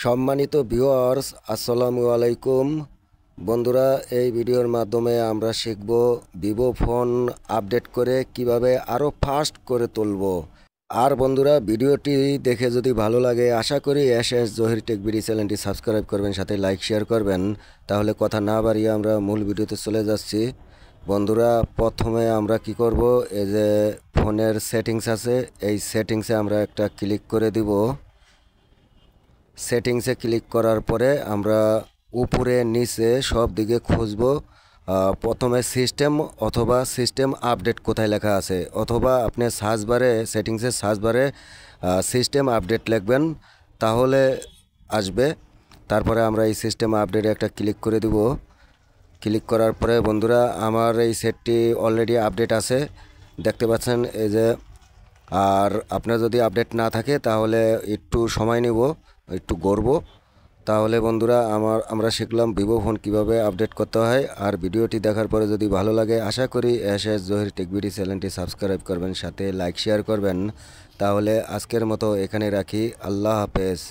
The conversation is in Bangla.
সম্মানিত ভিউয়ার্স, আসসালামু আলাইকুম। বন্ধুরা, এই ভিডিওর মাধ্যমে আমরা শিখব ভিভো ফোন আপডেট করে কিভাবে আরও ফাস্ট করে তুলব। আর বন্ধুরা, ভিডিওটি দেখে যদি ভালো লাগে আশা করি এস জহির টেক বিডি চ্যানেলটি সাবস্ক্রাইব করবেন, সাথে লাইক শেয়ার করবেন। তাহলে কথা না বাড়িয়ে আমরা মূল ভিডিওতে চলে যাচ্ছি। বন্ধুরা, প্রথমে আমরা কি করব, এই যে ফোনের সেটিংস আছে, এই সেটিংসে আমরা একটা ক্লিক করে দিব। সেটিংসে ক্লিক করার পরে আমরা উপরে নিচে সব দিকে খুঁজব। প্রথমে সিস্টেম অথবা সিস্টেম আপডেট কোথায় লেখা আছে, অথবা আপনি সার্চ বারে, সেটিংসের সার্চ বারে সিস্টেম আপডেট লিখবেন, তাহলে আসবে। তারপরে আমরা এই সিস্টেম আপডেটে একটা ক্লিক করে দিব। ক্লিক করার পরে বন্ধুরা, আমার এই সেটটি অলরেডি আপডেট আছে, দেখতে পাচ্ছেন এই যে। আর আপনার যদি আপডেট না থাকে তাহলে একটু সময় নেব, একটু গড়ব। তাহলে বন্ধুরা, আমরা শিখলাম ভিভো ফোন কীভাবে আপডেট করতে হয়। আর ভিডিওটি দেখার পরে যদি ভালো লাগে আশা করি এস জহির টেক বিডি চ্যানেলটি সাবস্ক্রাইব করবেন, সাথে লাইক শেয়ার করবেন। তাহলে আজকের মতো এখানে রাখি। আল্লাহ হাফেজ।